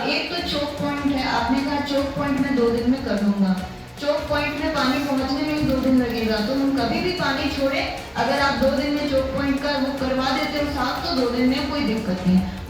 एक तो choke point है, आपने कहा चोक पॉइंट में 2 दिन में कर दूंगा। चोक पॉइंट में पानी पहुंचने में ही 2 दिन लगेगा, तो हम कभी भी पानी छोड़े, अगर आप 2 दिन में चोक पॉइंट का वो करवा देते हो साफ, तो 2 दिन में कोई दिक्कत नहीं है।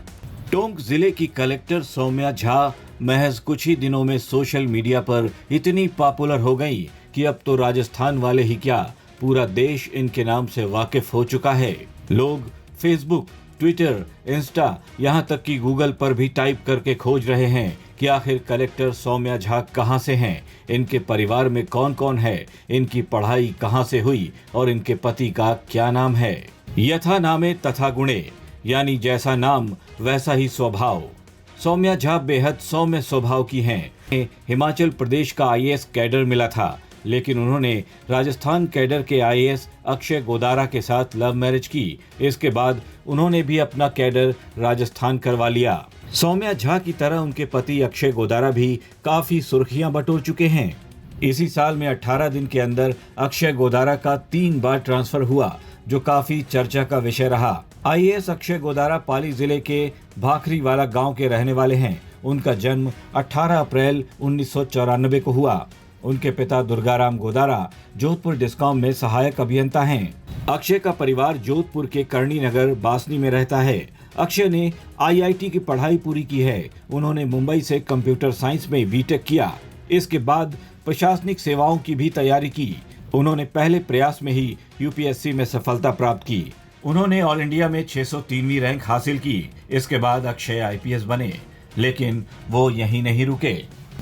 टोंक जिले की कलेक्टर सौम्या झा महज कुछ ही दिनों में सोशल मीडिया पर इतनी पॉपुलर हो गई कि अब तो राजस्थान वाले ही क्या, पूरा देश इनके नाम से वाकिफ हो चुका है। लोग फेसबुक, ट्विटर, इंस्टा, यहाँ तक कि गूगल पर भी टाइप करके खोज रहे हैं कि आखिर कलेक्टर सौम्या झा कहाँ से हैं, इनके परिवार में कौन कौन है, इनकी पढ़ाई कहाँ से हुई और इनके पति का क्या नाम है। यथा नामे तथा गुणे, यानी जैसा नाम वैसा ही स्वभाव। सौम्या झा बेहद सौम्य स्वभाव की हैं। हिमाचल प्रदेश का आईएएस कैडर मिला था, लेकिन उन्होंने राजस्थान कैडर के आईएएस अक्षय गोदारा के साथ लव मैरिज की। इसके बाद उन्होंने भी अपना कैडर राजस्थान करवा लिया। सौम्या झा की तरह उनके पति अक्षय गोदारा भी काफी सुर्खियां बटोर चुके हैं। इसी साल में 18 दिन के अंदर अक्षय गोदारा का 3 बार ट्रांसफर हुआ, जो काफी चर्चा का विषय रहा। आईएएस अक्षय गोदारा पाली जिले के भाखरीवाला गांव के रहने वाले हैं। उनका जन्म 18 अप्रैल 1994 को हुआ। उनके पिता दुर्गाराम गोदारा जोधपुर डिस्कॉम में सहायक अभियंता हैं। अक्षय का परिवार जोधपुर के करणी नगर बासनी में रहता है। अक्षय ने आईआईटी की पढ़ाई पूरी की है। उन्होंने मुंबई से कंप्यूटर साइंस में बीटेक किया। इसके बाद प्रशासनिक सेवाओं की भी तैयारी की। उन्होंने पहले प्रयास में ही यूपीएससी में सफलता प्राप्त की। उन्होंने ऑल इंडिया में 603वीं रैंक हासिल की। इसके बाद अक्षय आईपीएस बने, लेकिन वो यहीं नहीं रुके।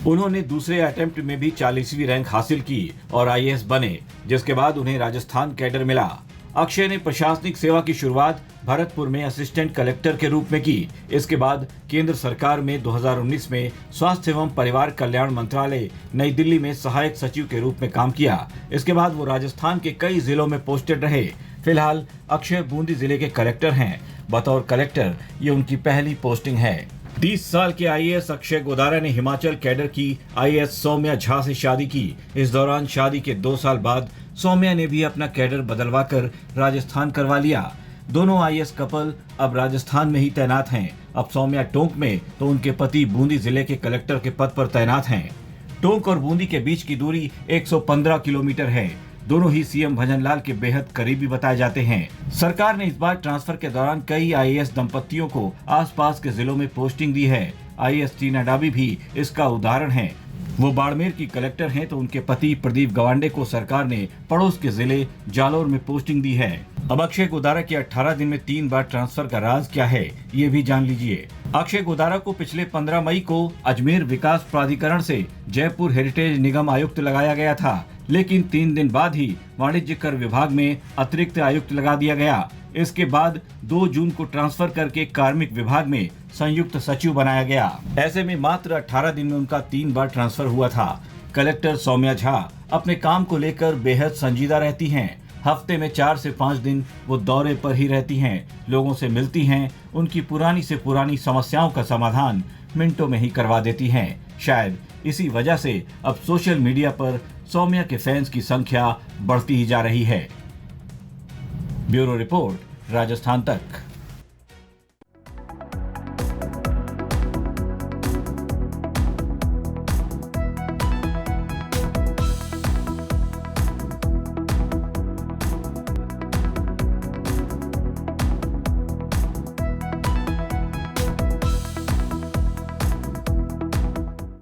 उन्होंने दूसरे अटेम्प्ट में भी 40वीं रैंक हासिल की और आईएएस बने, जिसके बाद उन्हें राजस्थान कैडर मिला। अक्षय ने प्रशासनिक सेवा की शुरुआत भरतपुर में असिस्टेंट कलेक्टर के रूप में की। इसके बाद केंद्र सरकार में 2019 में स्वास्थ्य एवं परिवार कल्याण मंत्रालय नई दिल्ली में सहायक सचिव के रूप में काम किया। इसके बाद वो राजस्थान के कई जिलों में पोस्टेड रहे। फिलहाल अक्षय बूंदी जिले के कलेक्टर हैं। बतौर कलेक्टर ये उनकी पहली पोस्टिंग है। 30 साल के आईएएस अक्षय गोदारा ने हिमाचल कैडर की आईएएस सौम्या झा से शादी की। इस दौरान शादी के 2 साल बाद सौम्या ने भी अपना कैडर बदलवाकर राजस्थान करवा लिया। दोनों आईएएस कपल अब राजस्थान में ही तैनात हैं। अब सौम्या टोंक में तो उनके पति बूंदी जिले के कलेक्टर के पद पर तैनात हैं। टोंक और बूंदी के बीच की दूरी 115 किलोमीटर है। दोनों ही सीएम भजनलाल के बेहद करीबी बताए जाते हैं। सरकार ने इस बार ट्रांसफर के दौरान कई आईएएस दंपतियों को आसपास के जिलों में पोस्टिंग दी है। आईएएस टीना डाबी भी इसका उदाहरण है। वो बाड़मेर की कलेक्टर हैं, तो उनके पति प्रदीप गवांडे को सरकार ने पड़ोस के जिले जालौर में पोस्टिंग दी है। अब अक्षय गोदारा के 18 दिन में 3 बार ट्रांसफर का राज क्या है, ये भी जान लीजिए। अक्षय गोदारा को पिछले 15 मई को अजमेर विकास प्राधिकरण से जयपुर हेरिटेज निगम आयुक्त लगाया गया था, लेकिन 3 दिन बाद ही वाणिज्य कर विभाग में अतिरिक्त आयुक्त लगा दिया गया। इसके बाद 2 जून को ट्रांसफर करके कार्मिक विभाग में संयुक्त सचिव बनाया गया। ऐसे में मात्र 18 दिन में उनका 3 बार ट्रांसफर हुआ था। कलेक्टर सौम्या झा अपने काम को लेकर बेहद संजीदा रहती हैं। हफ्ते में 4 से 5 दिन वो दौरे पर ही रहती हैं, लोगों से मिलती हैं, उनकी पुरानी से पुरानी समस्याओं का समाधान मिनटों में ही करवा देती हैं। शायद इसी वजह से अब सोशल मीडिया पर सौम्या के फैंस की संख्या बढ़ती ही जा रही है। ब्यूरो रिपोर्ट, राजस्थान तक।